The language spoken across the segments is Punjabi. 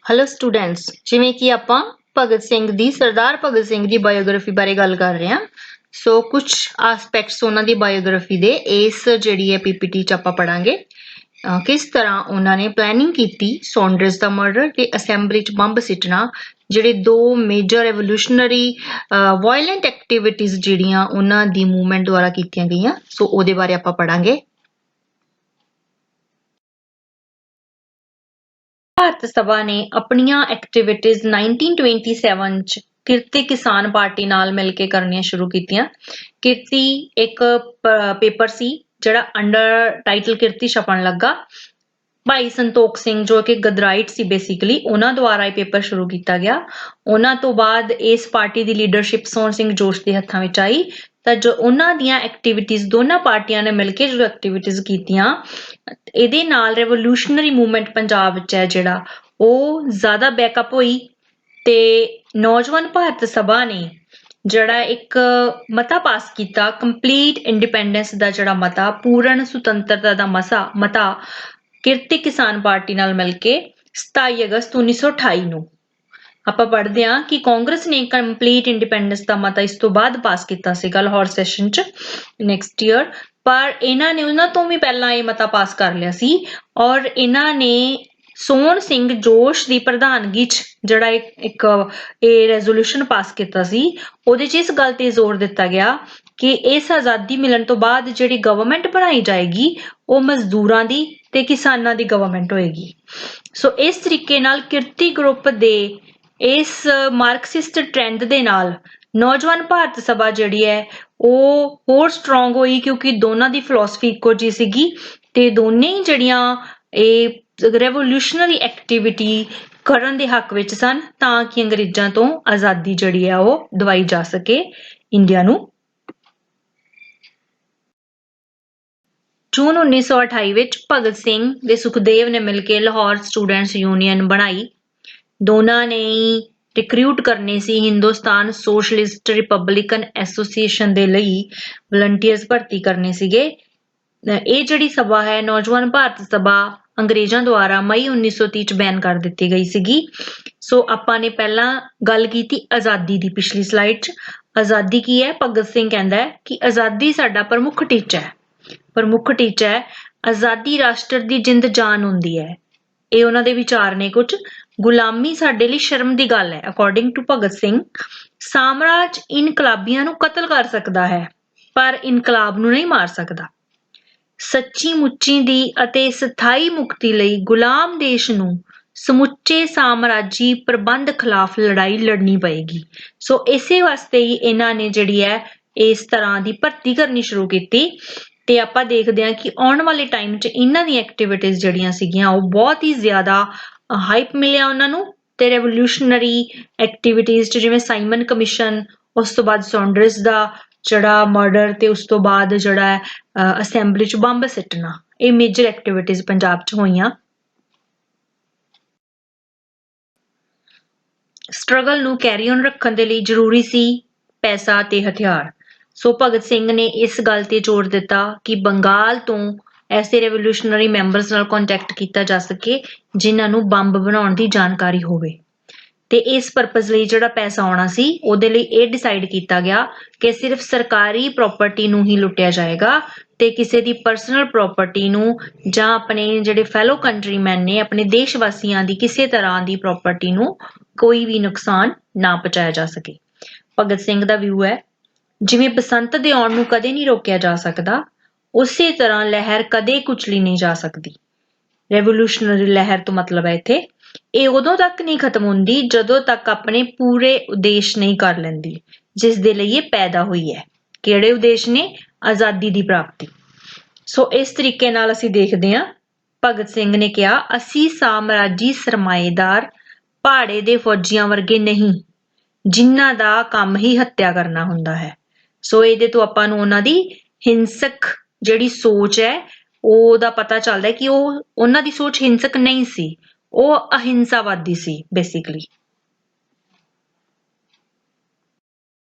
हेलो स्टूडेंट्स, जिवें कि आपां भगत सिंह दी सरदार भगत सिंह दी बायोग्राफी बारे गल कर रहे हैं। सो कुछ आस्पेक्ट्स उन्हां दी बायोग्राफी दे इस जिहड़ी है पीपीटी च आपां पढ़ांगे। किस तरह उन्होंने प्लैनिंग की सॉन्डर्स दा मर्डर ते असैंबली च बंब सिट्टना, ਜਿਹੜੇ दो मेजर रेवोल्यूशनरी वायलेंट एक्टिविटीज ਜਿਹੜੀਆਂ ਉਹਨਾਂ ਦੀ मूवमेंट द्वारा ਕੀਤੀਆਂ ਗਈਆਂ। सो ਉਹਦੇ ਬਾਰੇ ਆਪਾਂ ਪੜਾਂਗੇ। ਭਾਰਤ ਸਭਾ ਨੇ ਆਪਣੀਆਂ ਐਕਟੀਵਿਟੀਜ਼ 1927 ਚ ਕਿਰਤੀ ਕਿਸਾਨ ਪਾਰਟੀ ਨਾਲ ਮਿਲ ਕੇ ਕਰਨੀਆਂ ਸ਼ੁਰੂ ਕੀਤੀਆਂ। ਕਿਰਤੀ ਇੱਕ ਪੇਪਰ ਸੀ ਜਿਹੜਾ ਅੰਡਰ ਟਾਈਟਲ ਕਿਰਤੀ ਛਪਣ ਲੱਗਾ। ਭਾਈ ਸੰਤੋਖ ਸਿੰਘ ਜੋ ਕਿ ਗਦਰਾਈਟ ਸੀ ਬੇਸਿਕਲੀ, ਉਹਨਾਂ ਦੁਆਰਾ ਇਹ ਪੇਪਰ ਸ਼ੁਰੂ ਕੀਤਾ ਗਿਆ। ਉਹਨਾਂ ਤੋਂ ਬਾਅਦ ਇਸ ਪਾਰਟੀ ਦੀ ਲੀਡਰਸ਼ਿਪ ਸੋਹਣ ਸਿੰਘ ਜੋਸ਼ ਦੇ ਹੱਥਾਂ ਵਿੱਚ ਆਈ ਤਾਂ ਜੋ ਉਹਨਾਂ ਦੀਆਂ ਐਕਟੀਵਿਟੀਜ਼ ਦੋਨਾਂ ਪਾਰਟੀਆਂ ਨੇ ਮਿਲ ਕੇ ਜੋ ਐਕਟੀਵਿਟੀਜ਼ ਕੀਤੀਆਂ, ਇਹਦੇ ਨਾਲ ਰੈਵੋਲੂਸ਼ਨਰੀ ਮੂਵਮੈਂਟ ਪੰਜਾਬ ਵਿੱਚ ਹੈ ਜਿਹੜਾ ਉਹ ਜ਼ਿਆਦਾ ਬੈਕਅਪ ਹੋਈ ਤੇ ਨੌਜਵਾਨ ਭਾਰਤ ਸਭਾ ਨੇ ਜਿਹੜਾ ਇੱਕ ਮਤਾ ਪਾਸ ਕੀਤਾ, ਕੰਪਲੀਟ ਇੰਡੀਪੈਂਡੈਂਸ ਦਾ ਜਿਹੜਾ ਮਤਾ, ਪੂਰਨ ਸੁਤੰਤਰਤਾ ਦਾ ਮਤਾ ਕਿਰਤੀ ਕਿਸਾਨ ਪਾਰਟੀ ਨਾਲ ਮਿਲ ਕੇ 27 ਅਗਸਤ 1928 ਨੂੰ ਆਪਾਂ ਪੜ੍ਹਦੇ ਹਾਂ ਕਿ ਕਾਂਗਰਸ ਨੇ ਕੰਪਲੀਟ ਇੰਡੀਪੈਂਡੈਂਸ ਦਾ ਮਤਾ ਇਸ ਤੋਂ ਬਾਅਦ ਪਾਸ ਕੀਤਾ ਸੀਗਾ ਲਾਹੌਰ ਸੈਸ਼ਨ 'ਚ ਨੈਕਸਟ ਈਅਰ, ਪਰ ਇਹਨਾਂ ਨੇ ਉਹਨਾਂ ਤੋਂ ਵੀ ਪਹਿਲਾਂ ਇਹ ਮਤਾ ਪਾਸ ਕਰ ਲਿਆ ਸੀ ਔਰ ਇਹਨਾਂ ਨੇ ਸੋਹਣ ਸਿੰਘ ਜੋਸ਼ ਦੀ ਪ੍ਰਧਾਨਗੀ 'ਚ ਜਿਹੜਾ ਇੱਕ ਇਹ ਰੈਜ਼ੋਲੂਸ਼ਨ ਪਾਸ ਕੀਤਾ ਸੀ, ਉਹਦੇ 'ਚ ਇਸ ਗੱਲ ਤੇ ਜ਼ੋਰ ਦਿੱਤਾ ਗਿਆ ਕਿ ਇਸ ਆਜ਼ਾਦੀ ਮਿਲਣ ਤੋਂ ਬਾਅਦ ਜਿਹੜੀ ਗਵਰਨਮੈਂਟ ਬਣਾਈ ਜਾਏਗੀ ਉਹ ਮਜ਼ਦੂਰਾਂ ਦੀ ਤੇ ਕਿਸਾਨਾਂ ਦੀ ਗਵਰਨਮੈਂਟ ਹੋਏਗੀ। ਸੋ ਇਸ ਤਰੀਕੇ ਨਾਲ ਕਿਰਤੀ ਗਰੁੱਪ ਦੇ ਇਸ ਮਾਰਕਸਿਸਟ ਟ੍ਰੈਂਡ ਦੇ ਨਾਲ ਨੌਜਵਾਨ ਭਾਰਤ ਸਭਾ ਜਿਹੜੀ ਹੈ ਉਹ ਹੋਰ ਸਟਰੋਂਗ ਹੋਈ ਕਿਉਂਕਿ ਦੋਨਾਂ ਦੀ ਫਿਲਾਸਫੀ ਇੱਕੋ ਜਿਹੀ ਸੀਗੀ ਤੇ ਦੋਨੇ ਹੀ ਜਿਹੜੀਆਂ ਇਹ ਰੈਵੋਲੂਸ਼ਨਰੀ ਐਕਟੀਵਿਟੀ ਕਰਨ ਦੇ ਹੱਕ ਵਿੱਚ ਸਨ ਤਾਂ ਕਿ ਅੰਗਰੇਜ਼ਾਂ ਤੋਂ ਆਜ਼ਾਦੀ ਜਿਹੜੀ ਹੈ ਉਹ ਦਿਵਾਈ ਜਾ ਸਕੇ ਇੰਡੀਆ ਨੂੰ। ਜੂਨ 1928 ਵਿੱਚ ਭਗਤ ਸਿੰਘ ਤੇ ਸੁਖਦੇਵ ਨੇ ਮਿਲ ਕੇ ਲਾਹੌਰ ਸਟੂਡੈਂਟਸ ਯੂਨੀਅਨ ਬਣਾਈ। ਦੋਨਾਂ ਨੇ ਰਿਕਰੂਟ ਕਰਨੇ ਸੀ ਹਿੰਦੁਸਤਾਨ ਸੋਸ਼ਲਿਸਟ ਰਿਪਬਲਿਕਨ ਐਸੋਸੀਏਸ਼ਨ ਦੇ ਲਈ ਵਲੰਟੀਅਰਸ ਭਰਤੀ ਕਰਨੇ ਸੀਗੇ। ਇਹ ਜਿਹੜੀ ਸਭਾ ਹੈ ਨੌਜਵਾਨ ਭਾਰਤ ਸਭਾ ਅੰਗਰੇਜ਼ਾਂ ਦੁਆਰਾ ਮਈ 1930 ਚ ਬੈਨ ਕਰ ਦਿੱਤੀ ਗਈ ਸੀਗੀ। ਸੋ ਆਪਾਂ ਨੇ ਪਹਿਲਾਂ ਗੱਲ ਕੀਤੀ ਆਜ਼ਾਦੀ ਦੀ ਪਿਛਲੀ ਸਲਾਈਡ 'ਚ। ਆਜ਼ਾਦੀ ਕੀ ਹੈ? ਭਗਤ ਸਿੰਘ ਕਹਿੰਦਾ ਹੈ ਕਿ ਆਜ਼ਾਦੀ ਸਾਡਾ ਪ੍ਰਮੁੱਖ ਟੀਚਾ ਹੈ। ਪ੍ਰਮੁੱਖ ਟੀਚਾ ਹੈ ਆਜ਼ਾਦੀ ਰਾਸ਼ਟਰ ਦੀ ਜਿੰਦ ਜਾਨ ਹੁੰਦੀ ਹੈ। ਇਹ ਉਹਨਾਂ ਦੇ ਵਿਚਾਰ ਨੇ ਕੁਝ। ਗੁਲਾਮੀ ਸਾਡੇ ਲਈ ਸ਼ਰਮ ਦੀ ਗੱਲ ਹੈ। ਅਕੋਰਡਿੰਗ ਟੂ ਭਗਤ ਸਿੰਘ, ਸਾਮਰਾਜ ਇਨਕਲਾਬੀਆਂ ਨੂੰ ਕਤਲ ਕਰ ਸਕਦਾ ਹੈ ਪਰ ਇਨਕਲਾਬ ਨੂੰ ਨਹੀਂ ਮਾਰ ਸਕਦਾ। ਸੱਚੀ ਮੁੱਚੀ ਦੀ ਅਤੇ ਸਥਾਈ ਮੁਕਤੀ ਲਈ ਗੁਲਾਮ ਦੇਸ਼ ਨੂੰ ਸਮੁੱਚੇ ਸਾਮਰਾਜੀ ਪ੍ਰਬੰਧ ਖਿਲਾਫ ਲੜਾਈ ਲੜਨੀ ਪਏਗੀ। ਸੋ ਇਸੇ ਵਾਸਤੇ ਹੀ ਇਹਨਾਂ ਨੇ ਜਿਹੜੀ ਹੈ ਇਸ ਤਰ੍ਹਾਂ ਦੀ ਭਰਤੀ ਕਰਨੀ ਸ਼ੁਰੂ ਕੀਤੀ ਤੇ ਆਪਾਂ ਦੇਖਦੇ ਹਾਂ ਕਿ ਆਉਣ ਵਾਲੇ ਟਾਈਮ 'ਚ ਇਹਨਾਂ ਦੀਆਂ ਐਕਟੀਵਿਟੀਜ਼ ਜਿਹੜੀਆਂ ਸੀਗੀਆਂ ਉਹ ਬਹੁਤ ਹੀ ਜ਼ਿਆਦਾ ਹਾਈਪ ਮਿਲਿਆ ਉਹਨਾਂ ਨੂੰ ਤੇ ਰੈਵੋਲੂਸ਼ਨਰੀ ਐਕਟੀਵਿਟੀਜ਼ 'ਚ ਜਿਵੇਂ ਸਾਈਮਨ ਕਮਿਸ਼ਨ, ਉਸ ਤੋਂ ਬਾਅਦ ਸੌਂਡਰਸ ਦਾ ਜਿਹੜਾ ਮਰਡਰ ਤੇ ਉਸ ਤੋਂ ਬਾਅਦ ਜਿਹੜਾ ਅਸੈਂਬਲੀ 'ਚ ਬੰਬ ਸਿੱਟਣਾ, ਇਹ ਮੇਜਰ ਐਕਟੀਵਿਟੀਜ਼ ਪੰਜਾਬ 'ਚ ਹੋਈਆਂ। ਸਟਰਗਲ ਨੂੰ ਕੈਰੀ ਔਨ ਰੱਖਣ ਦੇ ਲਈ ਜ਼ਰੂਰੀ ਸੀ ਪੈਸਾ ਤੇ ਹਥਿਆਰ। ਸੋ ਭਗਤ ਸਿੰਘ ਨੇ ਇਸ ਗੱਲ ਤੇ ਜ਼ੋਰ ਦਿੱਤਾ ਕਿ ਬੰਗਾਲ ਤੋਂ ਐਸੇ ਰੈਵੋਲੂਸ਼ਨਰੀ ਮੈਂਬਰਸ ਨਾਲ ਕੰਟੈਕਟ ਕੀਤਾ ਜਾ ਸਕੇ ਜਿਨ੍ਹਾਂ ਨੂੰ ਬੰਬ ਬਣਾਉਣ ਦੀ ਜਾਣਕਾਰੀ ਹੋਵੇ ਤੇ ਇਸ ਪਰਪਸ ਲਈ ਜਿਹੜਾ ਪੈਸਾ ਆਉਣਾ ਸੀ ਉਹਦੇ ਲਈ ਇਹ ਡਿਸਾਈਡ ਕੀਤਾ ਗਿਆ ਕਿ ਸਿਰਫ ਸਰਕਾਰੀ ਪ੍ਰਾਪਰਟੀ ਨੂੰ ਹੀ ਲੁੱਟਿਆ ਜਾਏਗਾ ਤੇ ਕਿਸੇ ਦੀ ਪਰਸਨਲ ਪ੍ਰਾਪਰਟੀ ਨੂੰ ਜਾਂ ਆਪਣੇ ਜਿਹੜੇ ਫੈਲੋ ਕੰਟਰੀਮੈਨ ਨੇ ਆਪਣੇ ਦੇਸ਼ ਵਾਸੀਆਂ ਦੀ ਕਿਸੇ ਤਰ੍ਹਾਂ ਦੀ ਪ੍ਰਾਪਰਟੀ ਨੂੰ ਕੋਈ ਵੀ ਨੁਕਸਾਨ ਨਾ ਪਹੁੰਚਾਇਆ ਜਾ ਸਕੇ। ਭਗਤ ਸਿੰਘ ਦਾ ਵਿਊ ਹੈ ਜਿਵੇਂ ਬਸੰਤ ਦੇ ਆਉਣ ਨੂੰ ਕਦੇ ਨਹੀਂ ਰੋਕਿਆ ਜਾ ਸਕਦਾ, ਉਸੇ ਤਰ੍ਹਾਂ ਲਹਿਰ ਕਦੇ ਕੁਚਲੀ ਨਹੀਂ ਜਾ ਸਕਦੀ। ਰੈਵੋਲੂਸ਼ਨਰੀ ਲਹਿਰ ਤੋਂ ਮਤਲਬ ਹੈ ਇੱਥੇ ਇਹ ਉਦੋਂ ਤੱਕ ਨਹੀਂ ਖਤਮ ਹੁੰਦੀ ਜਦੋਂ ਤੱਕ ਆਪਣੇ ਪੂਰੇ ਉਦੇਸ਼ ਨਹੀਂ ਕਰ ਲੈਂਦੀ ਜਿਸ ਦੇ ਲਈ ਇਹ ਪੈਦਾ ਹੋਈ ਹੈ। ਕਿਹੜੇ ਉਦੇਸ਼ ਨੇ? ਆਜ਼ਾਦੀ ਦੀ ਪ੍ਰਾਪਤੀ। ਸੋ ਇਸ ਤਰੀਕੇ ਨਾਲ ਅਸੀਂ ਦੇਖਦੇ ਹਾਂ ਭਗਤ ਸਿੰਘ ਨੇ ਕਿਹਾ ਅਸੀਂ ਸਾਮਰਾਜੀ ਸਰਮਾਏਦਾਰ ਪਹਾੜੇ ਦੇ ਫੌਜੀਆਂ ਵਰਗੇ ਨਹੀਂ ਜਿਨ੍ਹਾਂ ਦਾ ਕੰਮ ਹੀ ਹੱਤਿਆ ਕਰਨਾ ਹੁੰਦਾ ਹੈ। ਸੋ ਇਹਦੇ ਤੋਂ ਆਪਾਂ ਨੂੰ ਉਹਨਾਂ ਦੀ ਹਿੰਸਕ ਜਿਹੜੀ ਸੋਚ ਹੈ ਉਹਦਾ ਪਤਾ ਚੱਲਦਾ ਕਿ ਉਹਨਾਂ ਦੀ ਸੋਚ ਹਿੰਸਕ ਨਹੀਂ ਸੀ, ਉਹ ਅਹਿੰਸਾਵਾਦੀ ਸੀ ਬੇਸਿਕਲੀ।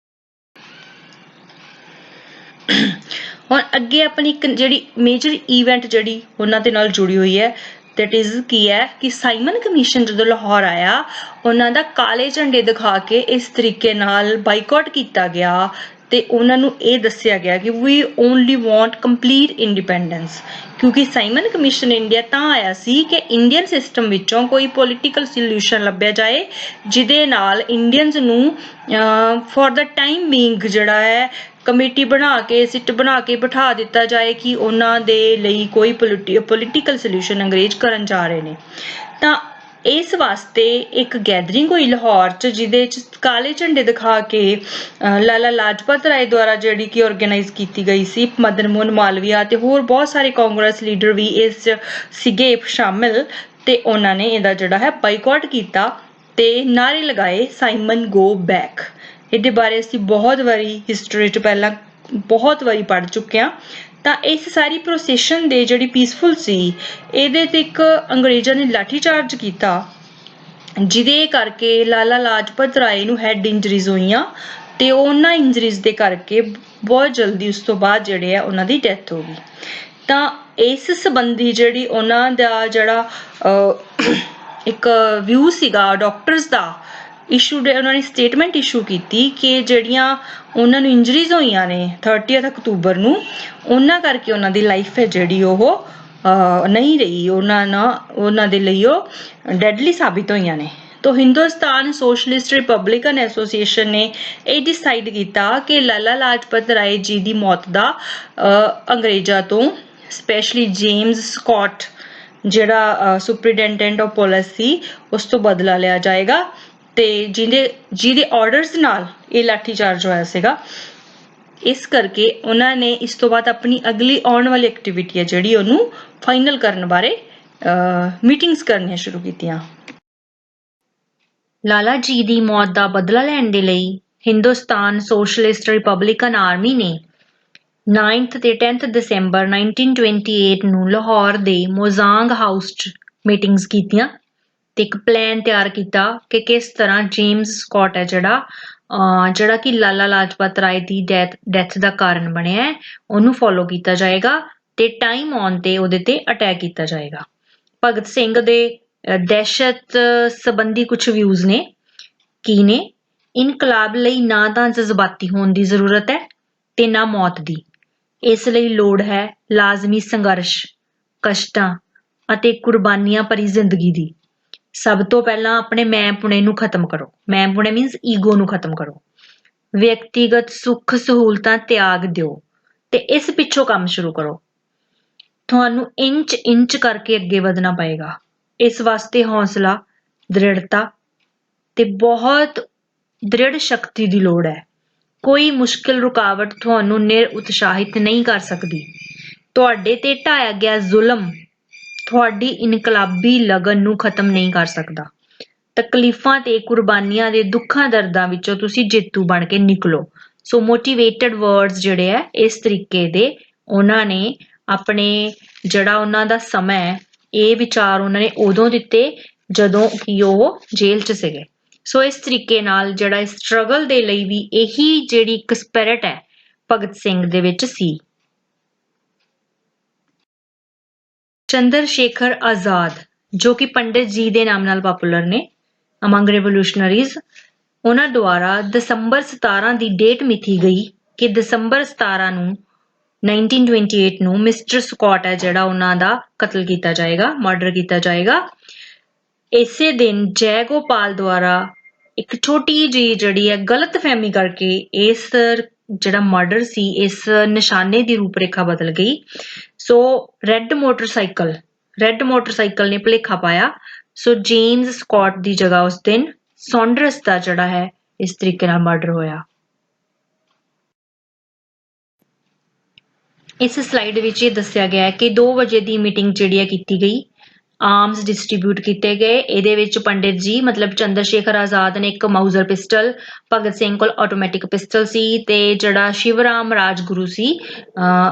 ਹੁਣ ਅੱਗੇ ਆਪਣੀ ਇੱਕ ਜਿਹੜੀ ਮੇਜਰ ਇਵੈਂਟ ਜਿਹੜੀ ਉਹਨਾਂ ਦੇ ਨਾਲ ਜੁੜੀ ਹੋਈ ਹੈ दैट इज की है कि साइमन कमीशन जो लाहौर आया उन्हों का काले झंडे दिखा के इस तरीके नाल बाइकआउट किया गया ਤੇ ਉਹਨਾਂ ਨੂੰ ਇਹ ਦੱਸਿਆ ਗਿਆ ਕਿ ਵੀ ਓਨਲੀ ਵਾਂਟ ਕੰਪਲੀਟ ਇੰਡੀਪੈਂਡੈਂਸ ਕਿਉਂਕਿ ਸਾਈਮਨ ਕਮਿਸ਼ਨ ਇੰਡੀਆ ਤਾਂ ਆਇਆ ਸੀ ਕਿ ਇੰਡੀਅਨ ਸਿਸਟਮ ਵਿੱਚੋਂ ਕੋਈ ਪੋਲੀਟੀਕਲ ਸੋਲੂਸ਼ਨ ਲੱਭਿਆ ਜਾਏ ਜਿਹਦੇ ਨਾਲ ਇੰਡੀਅਨਸ ਨੂੰ ਫॉर द ਟਾਈਮ ਬੀਇੰਗ ਜਿਹੜਾ ਹੈ ਕਮੇਟੀ ਬਣਾ ਕੇ ਸਿੱਟ ਬਣਾ ਕੇ ਬਿਠਾ ਦਿੱਤਾ ਜਾਏ ਕਿ ਉਹਨਾਂ ਦੇ ਲਈ ਕੋਈ ਪੋਲੀਟੀਕਲ ਸੋਲੂਸ਼ਨ ਅੰਗਰੇਜ਼ ਕਰਨ ਜਾ ਰਹੇ ਨੇ ਤਾਂ ਇਸ ਵਾਸਤੇ ਇੱਕ ਗੈਦਰਿੰਗ ਹੋਈ ਲਾਹੌਰ 'ਚ ਜਿਹਦੇ 'ਚ ਕਾਲੇ ਝੰਡੇ ਦਿਖਾ ਕੇ ਲਾਲਾ ਲਾਜਪਤ ਰਾਏ ਦੁਆਰਾ ਜਿਹੜੀ ਕਿ ਆਰਗੇਨਾਈਜ਼ ਕੀਤੀ ਗਈ ਸੀ ਮਦਨ ਮੋਹਨ ਮਾਲਵੀਆ ਤੇ ਹੋਰ ਬਹੁਤ ਸਾਰੇ ਕਾਂਗਰਸ ਲੀਡਰ ਵੀ ਇਸ 'ਚ ਸੀਗੇ ਸ਼ਾਮਿਲ ਤੇ ਉਹਨਾਂ ਨੇ ਇਹਦਾ ਜਿਹੜਾ ਹੈ ਬਾਈਕਾਟ ਕੀਤਾ ਤੇ ਨਾਅਰੇ ਲਗਾਏ ਸਾਈਮਨ ਗੋ ਬੈਕ ਇਹਦੇ ਬਾਰੇ ਅਸੀਂ ਬਹੁਤ ਵਾਰੀ ਹਿਸਟਰੀ 'ਚ ਪਹਿਲਾਂ ਬਹੁਤ ਵਾਰੀ ਪੜ੍ਹ ਚੁੱਕੇ ਹਾਂ ਤਾਂ ਇਸ ਸਾਰੀ ਪ੍ਰੋਸੈਸ਼ਨ ਦੇ ਜਿਹੜੀ ਪੀਸਫੁਲ ਸੀ ਇਹਦੇ ਤੇ ਇੱਕ ਅੰਗਰੇਜ਼ਾਂ ਨੇ ਲਾਠੀ ਚਾਰਜ ਕੀਤਾ ਜਿਹਦੇ ਕਰਕੇ ਲਾਲਾ ਲਾਜਪਤ ਰਾਏ ਨੂੰ ਹੈਡ ਇੰਜਰੀਜ਼ ਹੋਈਆਂ ਤੇ ਉਹਨਾਂ ਇੰਜਰੀਜ਼ ਦੇ ਕਰਕੇ ਬਹੁਤ ਜਲਦੀ ਉਸ ਤੋਂ ਬਾਅਦ ਜਿਹੜੇ ਆ ਉਹਨਾਂ ਦੀ ਡੈਥ ਹੋ ਗਈ ਤਾਂ ਇਸ ਸੰਬੰਧੀ ਜਿਹੜੀ ਉਹਨਾਂ ਦਾ ਜਿਹੜਾ ਇੱਕ ਵਿਊ ਸੀਗਾ ਡਾਕਟਰਸ ਦਾ ਇਸ਼ੂ ਉਹਨਾਂ ਨੇ ਸਟੇਟਮੈਂਟ ਇਸ਼ੂ ਕੀਤੀ ਕਿ ਜਿਹੜੀਆਂ ਉਹਨਾਂ ਨੂੰ ਇੰਜਰੀਜ਼ ਹੋਈਆਂ ਨੇ 30 ਅਕਤੂਬਰ ਨੂੰ ਉਹਨਾਂ ਕਰਕੇ ਉਹਨਾਂ ਦੀ ਲਾਈਫ ਹੈ ਜਿਹੜੀ ਉਹ ਨਹੀਂ ਰਹੀ ਉਹਨਾਂ ਦੇ ਲਈ ਉਹ ਡੈਡਲੀ ਸਾਬਿਤ ਹੋਈਆਂ ਨੇ तो हिंदुस्तान सोशलिस्ट रिपब्लिकन एसोसीएशन ने ਇਹ डिसाइड ਕੀਤਾ ਕਿ ਲਾਲਾ ਲਾਜਪਤ ਰਾਏ ਜੀ ਦੀ ਮੌਤ ਦਾ ਅੰਗਰੇਜ਼ਾਂ ਤੋਂ ਸਪੈਸ਼ਲੀ ਜੇਮਸ ਸਕਾਟ ਜਿਹੜਾ ਸੁਪਰੀਡੈਂਟੈਂਟ ਆਫ ਪੁਲਿਸ ਸੀ ਉਸ ਤੋਂ ਬਦਲਾ ਲਿਆ ਜਾਏਗਾ ਤੇ ਜਿਹਦੇ ਆਰਡਰਸ ਨਾਲ ਇਹ ਲਾਠੀ ਚਾਰਜ ਹੋਇਆ ਸੀਗਾ ਇਸ ਕਰਕੇ ਉਹਨਾਂ ਨੇ ਇਸ ਤੋਂ ਬਾਅਦ ਆਪਣੀ ਅਗਲੀ ਆਉਣ ਵਾਲੀ ਐਕਟੀਵਿਟੀ ਹੈ ਜਿਹੜੀ ਉਹਨੂੰ ਫਾਈਨਲ ਕਰਨ ਬਾਰੇ ਮੀਟਿੰਗਸ ਕਰਨੀਆਂ ਸ਼ੁਰੂ ਕੀਤੀਆਂ ਲਾਲਾ ਜੀ ਦੀ ਮੌਤ ਦਾ ਬਦਲਾ ਲੈਣ ਦੇ ਲਈ ਹਿੰਦੁਸਤਾਨ ਸੋਸ਼ਲਿਸਟ ਰਿਪਬਲਿਕਨ ਆਰਮੀ ਨੇ 9th ਤੇ 10th ਦਸੰਬਰ 1928 ਨੂੰ ਲਾਹੌਰ ਦੇ ਮੋਜ਼ਾਂਗ ਹਾਊਸ 'ਚ ਮੀਟਿੰਗਸ ਕੀਤੀਆਂ ਤੇ ਇੱਕ ਪਲਾਨ ਤਿਆਰ ਕੀਤਾ ਕਿ ਕਿਸ ਤਰ੍ਹਾਂ ਜੇਮਸ ਸਕਾਟ ਹੈ ਜਿਹੜਾ ਕਿ ਲਾਲਾ ਲਾਜਪਤ ਰਾਏ ਦੀ ਡੈਥ ਦਾ ਕਾਰਨ ਬਣਿਆ ਹੈ ਉਹਨੂੰ ਫੋਲੋ ਕੀਤਾ ਜਾਏਗਾ ਤੇ ਟਾਈਮ ਆਉਣ ਤੇ ਉਹਦੇ ਤੇ ਅਟੈਕ ਕੀਤਾ ਜਾਏਗਾ ਭਗਤ ਸਿੰਘ ਦੇ ਦਹਿਸ਼ਤ ਸੰਬੰਧੀ ਕੁਝ ਵਿਊਜ਼ ਨੇ ਕੀ ਨੇ ਇਨਕਲਾਬ ਲਈ ਨਾ ਤਾਂ ਜਜ਼ਬਾਤੀ ਹੋਣ ਦੀ ਜ਼ਰੂਰਤ ਹੈ ਤੇ ਨਾ ਮੌਤ ਦੀ ਇਸ ਲਈ ਲੋੜ ਹੈ ਲਾਜ਼ਮੀ ਸੰਘਰਸ਼ ਕਸ਼ਟਾਂ ਅਤੇ ਕੁਰਬਾਨੀਆਂ ਭਰੀ ਜ਼ਿੰਦਗੀ ਦੀ ਸਭ ਤੋਂ ਪਹਿਲਾਂ ਆਪਣੇ ਮੈਂ ਪੁਣੇ ਨੂੰ ਖਤਮ ਕਰੋ ਮੈਂ ਪੁਣੇ ਮੀਨਸ ਈਗੋ ਨੂੰ ਖਤਮ ਕਰੋ ਵਿਅਕਤੀਗਤ ਸੁੱਖ ਸਹੂਲਤਾਂ ਤਿਆਗ ਦਿਓ ਤੇ ਇਸ ਪਿੱਛੋਂ ਕੰਮ ਸ਼ੁਰੂ ਕਰੋ ਤੁਹਾਨੂੰ ਇੰਚ ਕਰਕੇ ਅੱਗੇ ਵਧਣਾ ਪਏਗਾ ਇਸ ਵਾਸਤੇ ਹੌਸਲਾ ਦ੍ਰਿੜਤਾ ਤੇ ਬਹੁਤ ਦ੍ਰਿੜ ਸ਼ਕਤੀ ਦੀ ਲੋੜ ਹੈ ਕੋਈ ਮੁਸ਼ਕਿਲ ਰੁਕਾਵਟ ਤੁਹਾਨੂੰ ਨਿਰਉਤਸ਼ਾਹਿਤ ਨਹੀਂ ਕਰ ਸਕਦੀ ਤੁਹਾਡੇ ਤੇ ਢਾਇਆ ਗਿਆ ਜ਼ੁਲਮ ਤੁਹਾਡੀ ਇਨਕਲਾਬੀ ਲਗਨ ਨੂੰ ਖਤਮ ਨਹੀਂ ਕਰ ਸਕਦਾ ਤਕਲੀਫਾਂ ਤੇ ਕੁਰਬਾਨੀਆਂ ਦੇ ਦੁੱਖਾਂ ਦਰਦਾਂ ਵਿੱਚੋਂ ਤੁਸੀਂ ਜੇਤੂ ਬਣ ਕੇ ਨਿਕਲੋ ਸੋ ਮੋਟੀਵੇਟਡ ਵਰਡਸ ਜਿਹੜੇ ਆ ਇਸ ਤਰੀਕੇ ਦੇ ਉਹਨਾਂ ਨੇ ਆਪਣੇ ਜਿਹੜਾ ਉਹਨਾਂ ਦਾ ਸਮਾਂ ਹੈ ਇਹ ਵਿਚਾਰ ਉਹਨਾਂ ਨੇ ਉਦੋਂ ਦਿੱਤੇ ਜਦੋਂ ਕਿ ਉਹ ਜੇਲ੍ਹ 'ਚ ਸੀਗੇ ਸੋ ਇਸ ਤਰੀਕੇ ਨਾਲ ਜਿਹੜਾ ਇਸ ਸਟਰਗਲ ਦੇ ਲਈ ਵੀ ਇਹੀ ਜਿਹੜੀ ਇੱਕ ਸਪਿਰਿਟ ਹੈ ਭਗਤ ਸਿੰਘ ਦੇ ਵਿੱਚ ਸੀ ਚੰਦਰ ਸ਼ੇਖਰ ਆਜ਼ਾਦ ਜੋ ਕਿ ਪੰਡਿਤ ਜੀ ਦੇ ਨਾਮ ਨਾਲ ਪਪੂਲਰ ਨੇ ਅਮੰਗ ਰੈਵੋਲੂਸ਼ਨਰੀਜ਼ ਉਹਨਾਂ ਦੁਆਰਾ ਦਸੰਬਰ 17 ਦੀ ਡੇਟ ਮਿਥੀ ਗਈ ਕਿ ਦਸੰਬਰ 17 ਨੂੰ 1928 ਨੂੰ ਮਿਸਟਰ ਸਕਾਟ ਹੈ ਜਿਹੜਾ ਉਹਨਾਂ ਦਾ ਕਤਲ ਕੀਤਾ ਜਾਏਗਾ ਮਰਡਰ ਕੀਤਾ ਜਾਏਗਾ ਇਸੇ ਦਿਨ ਜੈ ਗੋਪਾਲ ਦੁਆਰਾ ਇੱਕ ਛੋਟੀ ਜਿਹੀ ਜਿਹੜੀ ਹੈ ਗਲਤਫਹਿਮੀ ਕਰਕੇ ਇਸ ਜਿਹੜਾ ਮਰਡਰ ਸੀ ਇਸ ਨਿਸ਼ਾਨੇ ਦੀ ਰੂਪਰੇਖਾ ਬਦਲ ਗਈ ਸੋ ਰੈੱਡ ਮੋਟਰਸਾਈਕਲ ਨੇ ਭੁਲੇਖਾ ਪਾਇਆ ਸੋ ਜੇਮਸ ਸਕਾਟ ਦੀ ਜਗ੍ਹਾ ਉਸ ਦਿਨ ਸੌਂਡਰਸ ਦਾ ਜਿਹੜਾ ਹੈ ਇਸ ਤਰੀਕੇ ਨਾਲ ਮਰਡਰ ਹੋਇਆ ਇਸ ਸਲਾਈਡ ਵਿੱਚ ਇਹ ਦੱਸਿਆ ਗਿਆ ਹੈ ਕਿ 2 ਵਜੇ ਦੀ ਮੀਟਿੰਗ ਜਿਹੜੀ ਹੈ ਕੀਤੀ ਗਈ ਆਰਮਸ ਡਿਸਟ੍ਰੀਬਿਊਟ ਕੀਤੇ ਗਏ ਇਹਦੇ ਵਿੱਚ ਪੰਡਿਤ ਜੀ ਮਤਲਬ ਚੰਦਰ ਸ਼ੇਖਰ ਆਜ਼ਾਦ ਨੇ ਇੱਕ ਮਾਊਜ਼ਰ ਪਿਸਟਲ ਭਗਤ ਸਿੰਘ ਕੋਲ ਆਟੋਮੈਟਿਕ ਪਿਸਟਲ ਸੀ ਤੇ ਜਿਹੜਾ ਸ਼ਿਵਰਾਮ ਰਾਜਗੁਰੂ ਸੀ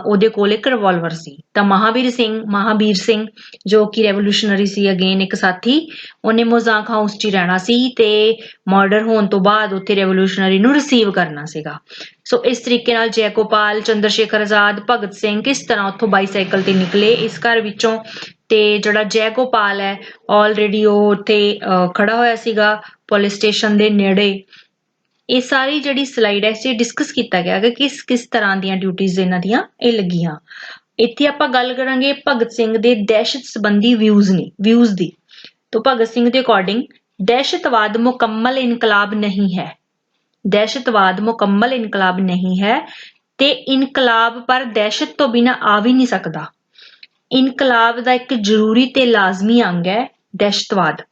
ਉਹਦੇ ਕੋਲ ਇੱਕ ਰਿਵਾਲਵਰ ਸੀ ਤਾਂ ਮਹਾਬੀਰ ਸਿੰਘ ਜੋ ਕਿ ਰੈਵੋਲੂਸ਼ਨਰੀ ਸੀ ਅਗੇਨ ਇੱਕ ਸਾਥੀ ਉਹਨੇ ਮੋਜ਼ਾਂਕ ਹਾਊਸ 'ਚ ਹੀ ਰਹਿਣਾ ਸੀ ਤੇ ਮਰਡਰ ਹੋਣ ਤੋਂ ਬਾਅਦ ਉੱਥੇ ਰੈਵੋਲੂਸ਼ਨਰੀ ਨੂੰ ਰਿਸੀਵ ਕਰਨਾ ਸੀਗਾ ਸੋ ਇਸ ਤਰੀਕੇ ਨਾਲ ਜੈ ਗੋਪਾਲ ਚੰਦਰ ਸ਼ੇਖਰ ਆਜ਼ਾਦ ਭਗਤ ਸਿੰਘ ਕਿਸ ਤਰ੍ਹਾਂ ਉੱਥੋਂ ਬਾਈਸਾਈਕਲ ਤੇ ਨਿਕਲੇ ਇਸ ਘਰ ਵਿੱਚੋਂ ਤੇ ਜਿਹੜਾ ਜੈ ਗੋਪਾਲ ਹੈ ਆਲਰੇਡੀ ਉਹ ਉੱਥੇ ਖੜਾ ਹੋਇਆ ਸੀਗਾ ਪੁਲਿਸ ਸਟੇਸ਼ਨ ਦੇ ਨੇੜੇ। ਇਹ ਸਾਰੀ ਜਿਹੜੀ ਸਲਾਈਡ ਹੈ ਇਸ ਡਿਸਕਸ ਕੀਤਾ ਗਿਆ ਕਿ ਕਿਸ ਕਿਸ ਤਰ੍ਹਾਂ ਦੀਆਂ ਡਿਊਟੀਆਂ ਇਹਨਾਂ ਦੀਆਂ ਇਹ ਲੱਗੀਆਂ। ਇੱਥੇ ਆਪਾਂ ਗੱਲ ਕਰਾਂਗੇ ਭਗਤ ਸਿੰਘ ਦੇ ਦਹਿਸ਼ਤ ਸੰਬੰਧੀ ਵਿਊਜ਼ ਦੀ। तो भगत सिंह के अकॉर्डिंग दहशतवाद मुकम्मल इनकलाब नहीं है, दहशतवाद मुकम्मल इनकलाब नहीं है ते इनकलाब पर दहशत तो बिना आ भी नहीं सकता। इनकलाब का एक जरूरी ते लाजमी अंग है दहशतवाद।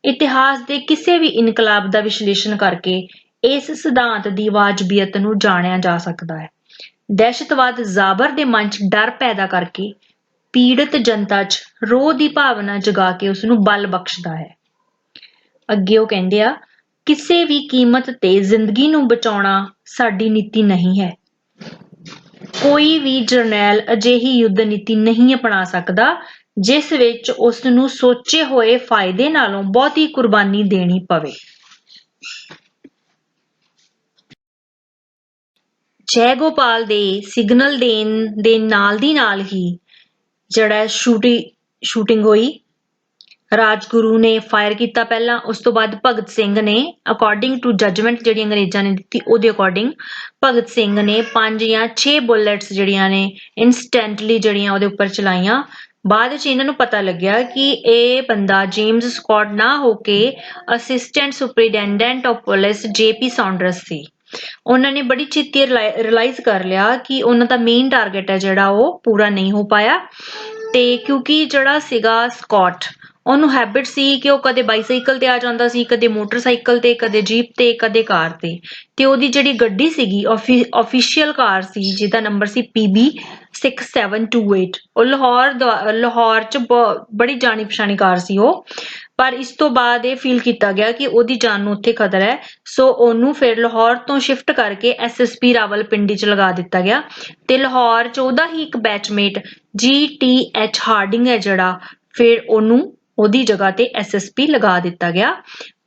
इतिहास के किसी भी इनकलाब का विश्लेषण करके इस सिद्धांत की वाजबीयत नूं जाणिया जा सकता है। दहशतवाद जाबर के मन च डर पैदा करके पीड़ित जनता च रोह की भावना जगा के उसनूं बल बख्शदा है। अगे वो कहंदे आ किसी भी कीमत ते जिंदगी नूं बचाउणा साडी नीति नहीं है। कोई भी जरनैल अजिही युद्ध नीति नहीं अपना सकदा जिस विच उसनूं सोचे होए फायदे नालों बहुती कुर्बानी देनी पवे। जय गोपाल दे सिग्नल देन दे नाल दी नाल ही जड़ा शूटिंग हुई। राजगुरु ने फायर किया पहला, उस तो बाद भगत सिंह ने अकॉर्डिंग टू जजमेंट जी अंग्रेजा ने दी उहदे अकॉर्डिंग भगत सिंह ने 5 या 6 बुलेट्स जड़ियां ने इंस्टेंटली जड़ियां उहदे उपर चलाइया। बाद च इन्हां नूं पता लग्या कि यह बंदा जेम्स स्कॉट ना होके assistant superintendent of police JP Saunders सी। उन्होंने बड़ी छेती रियलाइज कर लिया कि उन्होंने मेन टारगेट है जिहड़ा वो पूरा नहीं हो पाया। ते क्योंकि जिहड़ा सीगा स्कॉट उन्होंने हैबिट सी कि वह कदे बाईसाइकिल ते आ जांदा सी, कदे मोटरसाइकिल ते, कदे जीप ते, कदे कार ते। ते ओहदी जिहड़ी गड्डी सीगी ऑफिशियल कार सी जिहदा नंबर सी PB 6728। लाहौर च बड़ी जानी पछाणी कार सी वो। पर इस तो बाद ये फील किया गया कि ओहदी जान नूं उत्थे खतरा है, सो ओनू फिर लाहौर तो शिफ्ट करके SSP रावलपिंडी च लगा दिता गया। ते लाहौर च ओहदा ही एक बैचमेट GTH हार्डिंग है जिहड़ा फिर ओनू ओहदी जगह ते SSP लगा दिता गया।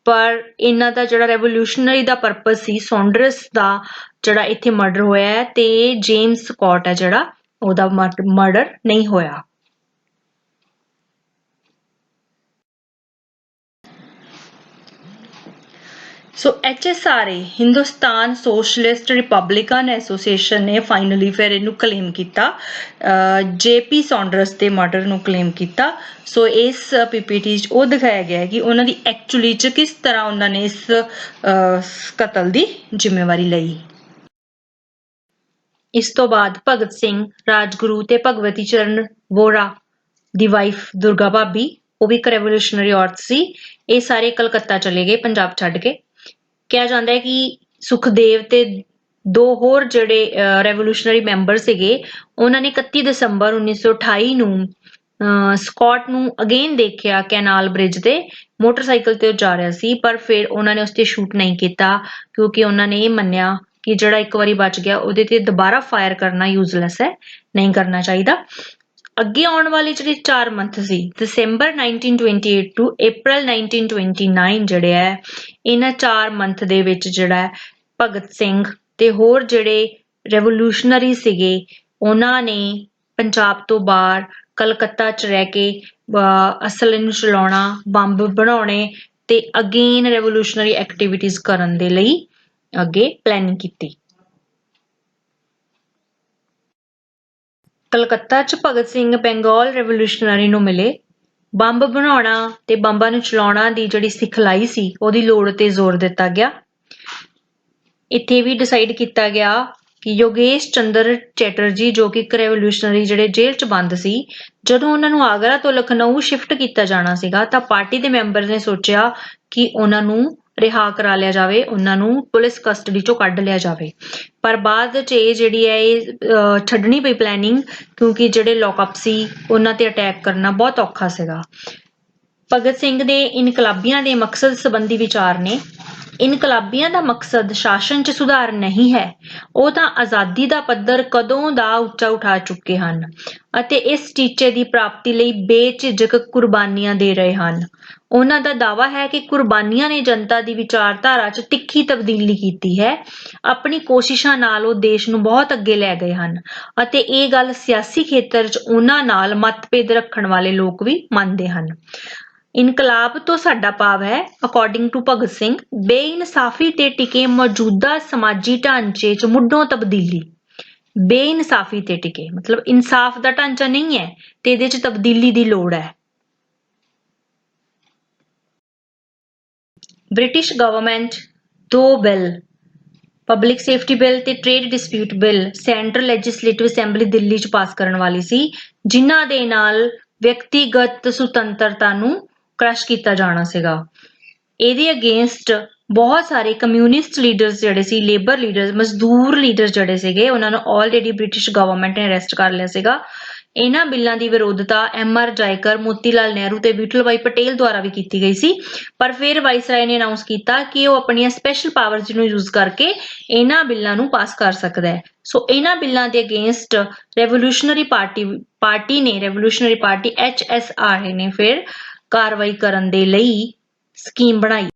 पर इन्हां दा जिहड़ा रेवोल्यूशनरी दा परपस सी सॉन्डर्स दा जिहड़ा इत्थे मर्डर होया है ते जेम्स स्कॉट है जिहड़ा ओहदा मर्डर नहीं होया। सो HSRA Hindustan socialist Republican association ने फाइनली फिर इनू क्लेम किया, JP सॉन्डर्स के मर्डर नू क्लेम किया। सो इस PPT वो दिखाया गया कि उन्होंने एक्चुअली च किस तरह उन्होंने इस कतल की जिम्मेवारी लई। इस तो बाद भगत सिंह, राजगुरु ते भगवती चरण वोरा दी वाइफ दुर्गा भाभी वो भी एक रेवोल्यूशनरी औरत सी। ये सारे कलकत्ता चले गए पंजाब छड्ड के। कहा जाता है कि सुखदेव ते 2 होर जिहड़े रेवोल्यूशनरी मैंबर सीगे उन्होंने 31 दसंबर 1928 नूं स्कॉट नूं अगेन देखिया कैनाल ब्रिज ते मोटरसाइकिल ते जा रहा सी। पर फिर उन्होंने उस ते शूट नहीं किया क्योंकि उन्होंने ये मन्निया कि जिहड़ा एक बारी बच गया उहदे ते दोबारा फायर करना यूजलैस है, नहीं करना चाहिए। अगे आने वाले जिहड़े 4 मंथ सी दिसंबर 1928 टू अप्रैल 1929 जिहड़े है इन्हां 4 मंथ दे विच जिहड़ा भगत सिंह ते होर जिहड़े रेवोल्यूशनरी सीगे उन्हां ने पंजाब तो बाहर कलकत्ता च रह के असल नूं चलाउणा, बंब बनाउणे ते अगेन रेवोल्यूशनरी एक्टिविटीज करन दे लई अगे प्लैनिंग कीती। कलकत्ता च भगत सिंह बंगाल रेवोल्यूशनरी नूं मिले। बंब बनाउणा ते बंबां नूं चलाउणा दी जिहड़ी सिखलाई सी ओहदी लोड़ ते जोर दिता गया। इत्थे भी डिसाइड किया गया कि योगेश चंद्र चैटर्जी जो कि एक रेवोल्यूशनरी जिहड़े जेल च बंद सी, जदों उन्हां नूं आगरा तो लखनऊ शिफ्ट किया जाना सीगा तां पार्टी दे मैंबर ने सोचिया कि उन्हां नूं रिहा करा लिया जावे, उन्हां नूं पुलिस कस्टडी चों कढ लिया जावे। पर बाद च ये जिहड़ी है ये छड्डनी पई प्लैनिंग क्योंकि जिहड़े लॉकअप सी उन्हां ते अटैक करना बहुत औखा सीगा। भगत सिंह दे इनकलाबियां दे मकसद संबंधी विचार ने ਇਨਕਲਾਬੀਆਂ ਦਾ ਮਕਸਦ ਸ਼ਾਸਨ 'ਚ ਸੁਧਾਰ ਨਹੀਂ ਹੈ, ਉਹ ਤਾਂ ਆਜ਼ਾਦੀ ਦਾ ਪੱਧਰ ਕਦੋਂ ਦਾ ਉੱਚਾ ਉਠਾ ਚੁੱਕੇ ਹਨ ਅਤੇ ਇਸ ਟੀਚੇ ਦੀ ਪ੍ਰਾਪਤੀ ਲਈ ਬੇਝਿਜਕ ਕੁਰਬਾਨੀਆਂ ਦੇ ਰਹੇ ਹਨ। ਉਹਨਾਂ ਦਾ ਦਾਅਵਾ ਹੈ ਕਿ ਕੁਰਬਾਨੀਆਂ ਨੇ ਜਨਤਾ ਦੀ ਵਿਚਾਰਧਾਰਾ 'ਚ ਤਿੱਖੀ ਤਬਦੀਲੀ ਕੀਤੀ ਹੈ। ਆਪਣੀ ਕੋਸ਼ਿਸ਼ਾਂ ਨਾਲ ਉਹ ਦੇਸ਼ ਨੂੰ ਬਹੁਤ ਅੱਗੇ ਲੈ ਗਏ ਹਨ ਅਤੇ ਇਹ ਗੱਲ ਸਿਆਸੀ ਖੇਤਰ 'ਚ ਉਹਨਾਂ ਨਾਲ ਮਤਭੇਦ ਰੱਖਣ ਵਾਲੇ ਲੋਕ ਵੀ ਮੰਨਦੇ ਹਨ। ਇਨਕਲਾਬ ਤੋਂ ਸਾਡਾ ਭਾਵ ਹੈ, ਅਕੋਰਡਿੰਗ ਟੂ ਭਗਤ ਸਿੰਘ, ਬੇਇਨਸਾਫੀ ਤੇ ਟਿਕੇ ਮੌਜੂਦਾ ਸਮਾਜੀ ਢਾਂਚੇ 'ਚ ਮੁੱਢੋਂ ਤਬਦੀਲੀ। ਬੇਇਨਸਾਫੀ ਤੇ ਟਿਕੇ ਮਤਲਬ ਇਨਸਾਫ ਦਾ ਢਾਂਚਾ ਨਹੀਂ ਹੈ ਤੇ ਇਹਦੇ 'ਚ ਤਬਦੀਲੀ ਦੀ ਲੋੜ ਹੈ। ਬ੍ਰਿਟਿਸ਼ ਗਵਰਨਮੈਂਟ ਦੋ ਬਿੱਲ, ਪਬਲਿਕ ਸੇਫਟੀ ਬਿੱਲ ਤੇ trade dispute bill central legislative assembly Delhi 'ਚ ਪਾਸ ਕਰਨ ਵਾਲੀ ਸੀ, ਜਿਨ੍ਹਾਂ ਦੇ ਨਾਲ ਵਿਅਕਤੀਗਤ ਸੁਤੰਤਰਤਾ ਨੂੰ ਕ੍ਰਸ਼ ਕੀਤਾ ਜਾਣਾ ਸੀਗਾ। ਇਹਦੇ ਅਗੇਂਸਟ ਬਹੁਤ ਸਾਰੇ ਕਮਿਊਨਿਸਟ ਲੀਡਰਸ ਜਿਹੜੇ ਸੀ, ਲੇਬਰ ਲੀਡਰਸ, ਮਜ਼ਦੂਰ ਲੀਡਰ ਜਿਹੜੇ ਸੀਗੇ, ਉਹਨਾਂ ਨੂੰ ਆਲਰੇਡੀ ਬ੍ਰਿਟਿਸ਼ ਗਵਰਨਮੈਂਟ ਨੇ ਅਰੈਸਟ ਕਰ ਲਿਆ ਸੀਗਾ। ਇਹਨਾਂ ਬਿੱਲਾਂ ਦੀ ਵਿਰੋਧਤਾ M.R. ਜਾਇਕਰ, ਮੋਤੀ ਲਾਲ ਨਹਿਰੂ ਤੇ ਵਿਠਲ ਭਾਈ ਪਟੇਲ ਦੁਆਰਾ ਵੀ ਕੀਤੀ ਗਈ ਸੀ, ਪਰ ਫਿਰ ਵਾਇਸਰਾਏ ਨੇ ਅਨਾਉਂਸ ਕੀਤਾ ਕਿ ਉਹ ਆਪਣੀਆਂ ਸਪੈਸ਼ਲ ਪਾਵਰਸ ਨੂੰ ਯੂਜ਼ ਕਰਕੇ ਇਹਨਾਂ ਬਿੱਲਾਂ ਨੂੰ ਪਾਸ ਕਰ ਸਕਦਾ ਹੈ। ਸੋ ਇਹਨਾਂ ਬਿੱਲਾਂ ਦੇ ਅਗੇਂਸਟ ਰੈਵੋਲੂਸ਼ਨਰੀ ਪਾਰਟੀ HSR ਨੇ ਫਿਰ ਕਾਰਵਾਈ ਕਰਨ ਦੇ ਲਈ ਸਕੀਮ ਬਣਾਈ।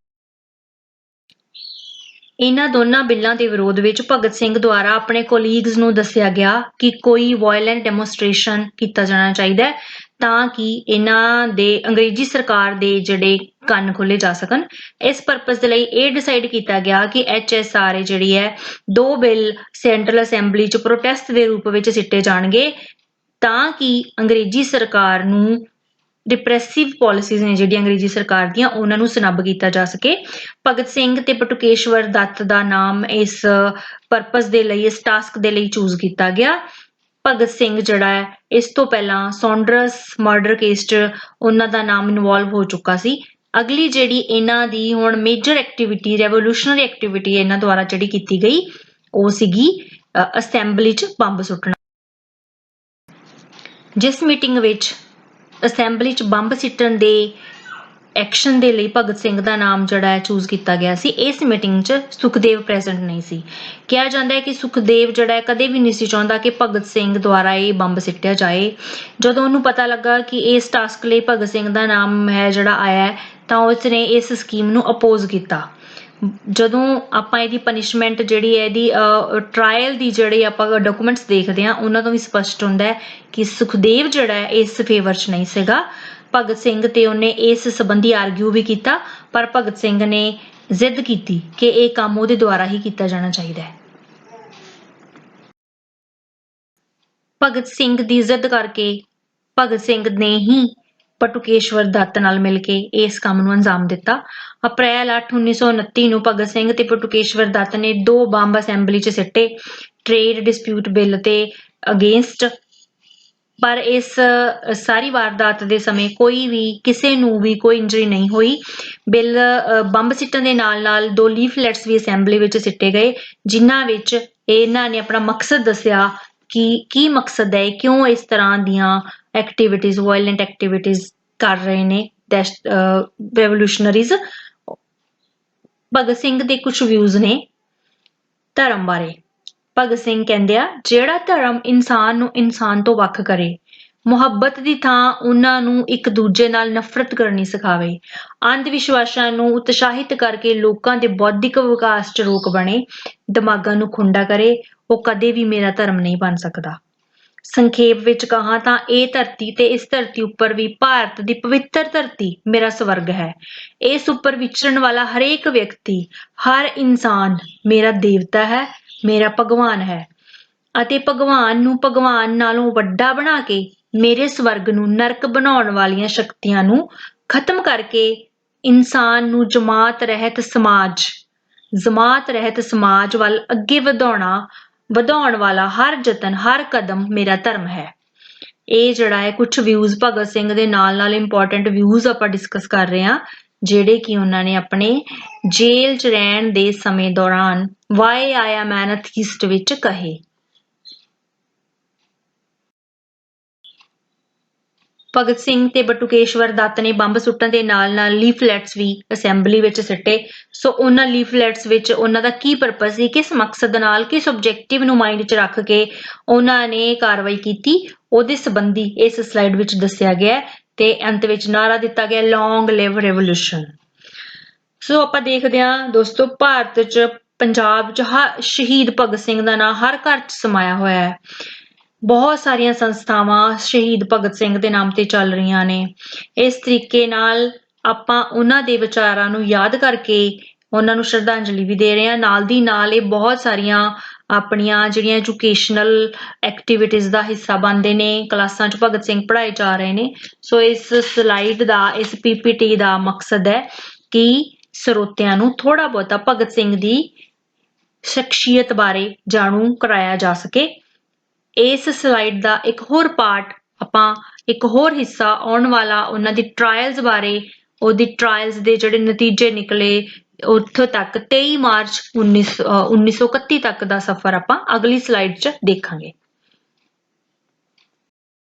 ਇਹਨਾਂ ਦੋਨਾਂ ਬਿੱਲਾਂ ਦੇ ਵਿਰੋਧ ਵਿੱਚ ਭਗਤ ਸਿੰਘ ਦੁਆਰਾ ਆਪਣੇ ਕੋਲੀਗਸ ਨੂੰ ਦੱਸਿਆ ਗਿਆ ਕਿ ਕੋਈ ਵਾਇਲੈਂਟ ਡੈਮੋਨਸਟ੍ਰੇਸ਼ਨ ਕੀਤਾ ਜਾਣਾ ਚਾਹੀਦਾ ਹੈ ਤਾਂ ਕਿ ਇਹਨਾਂ ਦੇ ਅੰਗਰੇਜ਼ੀ ਸਰਕਾਰ ਦੇ ਜਿਹੜੇ ਕੰਨ ਖੋਲੇ ਜਾ ਸਕਣ। ਇਸ ਪਰਪਸ ਦੇ ਲਈ ਇਹ ਡਿਸਾਈਡ ਕੀਤਾ ਗਿਆ ਕਿ HSR ਜਿਹੜੀ ਹੈ, ਦੋ ਬਿੱਲ ਸੈਂਟਰਲ ਅਸੈਂਬਲੀ 'ਚ ਪ੍ਰੋਟੈਸਟ ਦੇ ਰੂਪ ਵਿੱਚ ਸਿੱਟੇ ਜਾਣਗੇ ਤਾਂ ਕਿ ਅੰਗਰੇਜ਼ੀ ਸਰਕਾਰ ਨੂੰ ਰਿਪਰੈਸਿਵ ਪਾਲਿਸੀਜ਼ ਨੇ ਜਿਹੜੀਆਂ ਅੰਗਰੇਜ਼ੀ ਸਰਕਾਰ ਦੀਆਂ, ਉਹਨਾਂ ਨੂੰ ਸਨੱਬ ਕੀਤਾ ਜਾ ਸਕੇ। ਭਗਤ ਸਿੰਘ ਤੇ ਬਟੁਕੇਸ਼ਵਰ ਦੱਤ ਦਾ ਨਾਮ ਇਸ ਪਰਪਸ ਦੇ ਲਈ, ਇਸ ਟਾਸਕ ਦੇ ਲਈ ਚੂਜ਼ ਕੀਤਾ ਗਿਆ। ਭਗਤ ਸਿੰਘ ਜਿਹੜਾ ਹੈ, ਇਸ ਤੋਂ ਪਹਿਲਾਂ ਸੌਂਡਰਸ ਮਰਡਰ ਕੇਸ 'ਚ ਉਹਨਾਂ ਦਾ ਨਾਮ ਇਨਵੋਲਵ ਹੋ ਚੁੱਕਾ ਸੀ। ਅਗਲੀ ਜਿਹੜੀ ਇਹਨਾਂ ਦੀ ਹੁਣ ਮੇਜਰ ਐਕਟੀਵਿਟੀ, ਰੈਵੋਲੂਸ਼ਨਰੀ ਐਕਟੀਵਿਟੀ ਇਹਨਾਂ ਦੁਆਰਾ ਜਿਹੜੀ ਕੀਤੀ ਗਈ, ਉਹ ਸੀਗੀ ਅਸੈਂਬਲੀ 'ਚ ਬੰਬ ਸੁੱਟਣਾ। ਜਿਸ ਮੀਟਿੰਗ ਵਿੱਚ ਅਸੈਂਬਲੀ 'ਚ ਬੰਬ ਸਿੱਟਣ ਦੇ ਐਕਸ਼ਨ ਦੇ ਲਈ ਭਗਤ ਸਿੰਘ ਦਾ ਨਾਮ ਜਿਹੜਾ ਹੈ ਚੂਜ਼ ਕੀਤਾ ਗਿਆ ਸੀ, ਇਸ ਮੀਟਿੰਗ 'ਚ ਸੁਖਦੇਵ ਪ੍ਰੈਜ਼ੈਂਟ ਨਹੀਂ ਸੀ। ਕਿਹਾ ਜਾਂਦਾ ਹੈ ਕਿ ਸੁਖਦੇਵ ਜਿਹੜਾ ਹੈ ਕਦੇ ਵੀ ਨਹੀਂ ਸੀ ਚਾਹੁੰਦਾ ਕਿ ਭਗਤ ਸਿੰਘ ਦੁਆਰਾ ਇਹ ਬੰਬ ਸਿੱਟਿਆ ਜਾਏ। ਜਦੋਂ ਉਹਨੂੰ ਪਤਾ ਲੱਗਾ ਕਿ ਇਸ ਟਾਸਕ ਲਈ ਭਗਤ ਸਿੰਘ ਦਾ ਨਾਮ ਹੈ ਜਿਹੜਾ ਆਇਆ ਹੈ, ਤਾਂ ਉਸਨੇ ਇਸ ਸਕੀਮ ਨੂੰ ਅਪੋਜ਼ ਕੀਤਾ। ਜਦੋਂ ਆਪਾਂ ਇਹਦੀ ਪਨਿਸ਼ਮੈਂਟ ਜਿਹੜੀ ਹੈ, ਇਹਦੀ ਟਰਾਇਲ ਦੀ ਜਿਹੜੇ ਆਪਾਂ ਡਾਕੂਮੈਂਟਸ ਦੇਖਦੇ ਹਾਂ, ਉਹਨਾਂ ਤੋਂ ਵੀ ਸਪਸ਼ਟ ਹੁੰਦਾ ਹੈ ਕਿ ਸੁਖਦੇਵ ਜਿਹੜਾ ਹੈ ਇਸ ਫੇਵਰ 'ਚ ਨਹੀਂ ਸੀਗਾ। ਭਗਤ ਸਿੰਘ ਤੇ ਉਹਨੇ ਇਸ ਸੰਬੰਧੀ ਆਰਗਿਊ ਵੀ ਕੀਤਾ, ਪਰ ਭਗਤ ਸਿੰਘ ਨੇ ਜ਼ਿੱਦ ਕੀਤੀ ਕਿ ਇਹ ਕੰਮ ਉਹਦੇ ਦੁਆਰਾ ਹੀ ਕੀਤਾ ਜਾਣਾ ਚਾਹੀਦਾ ਹੈ। ਭਗਤ ਸਿੰਘ ਦੀ ਜ਼ਿੱਦ ਕਰਕੇ ਭਗਤ ਸਿੰਘ ਨੇ ਹੀ ਬਟੁਕੇਸ਼ਵਰ ਦੱਤ ਨਾਲ ਮਿਲ ਕੇ ਇਸ ਕੰਮ ਨੂੰ ਅੰਜਾਮ ਦਿੱਤਾ। ਅਪ੍ਰੈਲ 8, 1929 ਨੂੰ ਭਗਤ ਸਿੰਘ ਤੇ ਬਟੁਕੇਸ਼ਵਰ ਦੱਤ ਨੇ 2 ਬੰਬ ਅਸੈਂਬਲੀ 'ਚ ਸਿੱਟੇ, ਟ੍ਰੇਡ ਡਿਸਪਿਊਟ ਬਿੱਲ ਤੇ ਅਗੇਂਸਟ। ਪਰ ਇਸ ਸਾਰੀ ਵਾਰਦਾਤ ਦੇ ਸਮੇਂ ਕਿਸੇ ਨੂੰ ਵੀ ਕੋਈ ਇੰਜਰੀ ਨਹੀਂ ਹੋਈ। ਬੰਬ ਸਿੱਟਣ ਦੇ ਨਾਲ 2 ਲੀਫਲੈਟਸ ਵੀ ਅਸੈਂਬਲੀ ਵਿੱਚ ਸਿੱਟੇ ਗਏ, ਜਿਨ੍ਹਾਂ ਵਿੱਚ ਇਹਨਾਂ ਨੇ ਆਪਣਾ ਮਕਸਦ ਦੱਸਿਆ ਕਿ ਕੀ ਮਕਸਦ ਹੈ, ਕਿਉਂ ਇਸ ਤਰ੍ਹਾਂ ਦੀਆਂ ਐਕਟੀਵਿਟੀਜ਼, ਵਾਇਲੈਂਟ ਐਕਟੀਵਿਟੀਜ਼ ਕਰ ਰਹੇ ਨੇ ਰੈਵੋਲੂਸ਼ਨਰੀਜ਼। ਭਗਤ ਸਿੰਘ ਦੇ ਕੁਝ ਵਿਊਜ਼ ਨੇ ਧਰਮ ਬਾਰੇ। ਭਗਤ ਸਿੰਘ ਕਹਿੰਦੇ ਆ, ਜਿਹੜਾ ਧਰਮ ਇਨਸਾਨ ਨੂੰ ਇਨਸਾਨ ਤੋਂ ਵੱਖ ਕਰੇ, ਮੁਹੱਬਤ ਦੀ ਥਾਂ ਉਹਨਾਂ ਨੂੰ ਇੱਕ ਦੂਜੇ ਨਾਲ ਨਫ਼ਰਤ ਕਰਨੀ ਸਿਖਾਵੇ, ਅੰਧ ਵਿਸ਼ਵਾਸਾਂ ਨੂੰ ਉਤਸ਼ਾਹਿਤ ਕਰਕੇ ਲੋਕਾਂ ਦੇ ਬੌਧਿਕ ਵਿਕਾਸ 'ਚ ਰੋਕ ਬਣੇ, ਦਿਮਾਗਾਂ ਨੂੰ ਖੁੰਡਾ ਕਰੇ, ਉਹ ਕਦੇ ਵੀ ਮੇਰਾ ਧਰਮ ਨਹੀਂ ਬਣ ਸਕਦਾ। ਸੰਖੇਪ ਵਿੱਚ ਕਹਾਂ ਤਾਂ ਇਹ ਧਰਤੀ ਤੇ ਇਸ ਧਰਤੀ ਉੱਪਰ ਵੀ ਭਾਰਤ ਦੀ ਪਵਿੱਤਰ ਧਰਤੀ ਮੇਰਾ ਸਵਰਗ ਹੈ। ਇਸ ਉੱਪਰ ਵਿਚਰਨ ਵਾਲਾ ਹਰੇਕ ਵਿਅਕਤੀ, ਹਰ ਇਨਸਾਨ ਮੇਰਾ ਦੇਵਤਾ ਹੈ, ਮੇਰਾ ਭਗਵਾਨ ਹੈ ਅਤੇ ਭਗਵਾਨ ਨੂੰ ਭਗਵਾਨ ਨਾਲੋਂ ਵੱਡਾ ਬਣਾ ਕੇ ਮੇਰੇ ਸਵਰਗ ਨੂੰ ਨਰਕ ਬਣਾਉਣ ਵਾਲੀਆਂ ਸ਼ਕਤੀਆਂ ਨੂੰ ਖਤਮ ਕਰਕੇ ਇਨਸਾਨ ਨੂੰ ਜਮਾਤ ਰਹਿਤ ਸਮਾਜ ਵੱਲ ਅੱਗੇ ਵਧਾਉਣ ਵਾਲਾ ਹਰ ਯਤਨ, ਹਰ ਕਦਮ ਮੇਰਾ ਧਰਮ ਹੈ। ਇਹ ਜਿਹੜਾ ਹੈ ਕੁਝ ਵਿਊਜ਼ ਭਗਤ ਸਿੰਘ ਦੇ ਨਾਲ ਇੰਪੋਰਟੈਂਟ ਵਿਊਜ਼ ਆਪਾਂ ਡਿਸਕਸ ਕਰ ਰਹੇ ਹਾਂ, ਜਿਹੜੇ ਕਿ ਉਹਨਾਂ ਨੇ ਆਪਣੇ ਜੇਲ੍ਹ 'ਚ ਰਹਿਣ ਦੇ ਸਮੇਂ ਦੌਰਾਨ ਵਾਏ ਆਇਆ ਮੈਨ ਅਥੀਸਟ ਵਿੱਚ ਕਹੇ। ਭਗਤ ਸਿੰਘ ਤੇ ਬਟੁਕੇਸ਼ਵਰ ਦੱਤ ਨੇ ਬੰਬ ਸੁੱਟਣ ਦੇ ਨਾਲ ਲੀਫਲੈਟਸ ਵੀ ਅਸੈਂਬਲੀ ਵਿੱਚ ਸਿੱਟੇ। ਸੋ ਉਹਨਾਂ ਲੀਫਲੈਟਸ ਵਿੱਚ ਉਹਨਾਂ ਦਾ ਕੀ ਪਰਪਸ ਸੀ, ਕਿਸ ਮਕਸਦ ਨਾਲ, ਕਿਸ ਆਬਜੈਕਟਿਵ ਨੂੰ ਮਾਈਂਡ 'ਚ ਰੱਖ ਕੇ ਉਹਨਾਂ ਨੇ ਕਾਰਵਾਈ ਕੀਤੀ, ਉਹਦੇ ਸੰਬੰਧੀ ਇਸ ਸਲਾਈਡ ਵਿੱਚ ਦੱਸਿਆ ਗਿਆ ਤੇ ਅੰਤ ਵਿੱਚ ਨਾਅਰਾ ਦਿੱਤਾ ਗਿਆ ਲੌਂਗ ਲਿਵ ਰੈਵੋਲੂਸ਼ਨ। ਸੋ ਆਪਾਂ ਦੇਖਦੇ ਹਾਂ ਦੋਸਤੋ, ਭਾਰਤ 'ਚ ਪੰਜਾਬ 'ਚ ਸ਼ਹੀਦ ਭਗਤ ਸਿੰਘ ਦਾ ਨਾਂ ਹਰ ਘਰ 'ਚ ਸਮਾਇਆ ਹੋਇਆ ਹੈ। ਬਹੁਤ ਸਾਰੀਆਂ ਸੰਸਥਾਵਾਂ ਸ਼ਹੀਦ ਭਗਤ ਸਿੰਘ ਦੇ ਨਾਮ ਤੇ ਚੱਲ ਰਹੀਆਂ ਨੇ। ਇਸ ਤਰੀਕੇ ਨਾਲ ਆਪਾਂ ਉਹਨਾਂ ਦੇ ਵਿਚਾਰਾਂ ਨੂੰ ਯਾਦ ਕਰਕੇ ਉਹਨਾਂ ਨੂੰ ਸ਼ਰਧਾਂਜਲੀ ਵੀ ਦੇ ਰਹੇ ਹਾਂ। ਨਾਲ ਦੀ ਨਾਲ ਇਹ ਬਹੁਤ ਸਾਰੀਆਂ ਆਪਣੀਆਂ ਜਿਹੜੀਆਂ ਐਜੂਕੇਸ਼ਨਲ ਐਕਟੀਵਿਟੀਜ਼ ਦਾ ਹਿੱਸਾ ਬਣਦੇ ਨੇ, ਕਲਾਸਾਂ 'ਚ ਭਗਤ ਸਿੰਘ ਪੜ੍ਹਾਏ ਜਾ ਰਹੇ ਨੇ। ਸੋ ਇਸ ਸਲਾਈਡ ਦਾ, ਇਸ PPT ਦਾ ਮਕਸਦ ਹੈ ਕਿ ਸਰੋਤਿਆਂ ਨੂੰ ਥੋੜਾ ਬਹੁਤਾ ਭਗਤ ਸਿੰਘ ਦੀ ਸ਼ਖਸੀਅਤ ਬਾਰੇ ਜਾਣੂ ਕਰਾਇਆ ਜਾ ਸਕੇ। ਇਸ ਸਲਾਈਡ ਦਾ ਇੱਕ ਹੋਰ ਪਾਰਟ ਆਪਾਂ, ਇੱਕ ਹੋਰ ਹਿੱਸਾ ਆਉਣ ਵਾਲਾ ਉਹਨਾਂ ਦੀ ਟਰਾਇਲਸ ਬਾਰੇ, ਉਹਦੀ ਟਰਾਇਲਸ ਦੇ ਜਿਹੜੇ ਨਤੀਜੇ ਨਿਕਲੇ ਉੱਥੋਂ ਤੱਕ 23 ਮਾਰਚ 1931 ਤੱਕ ਦਾ ਸਫ਼ਰ ਆਪਾਂ ਅਗਲੀ ਸਲਾਈਡ 'ਚ ਦੇਖਾਂਗੇ।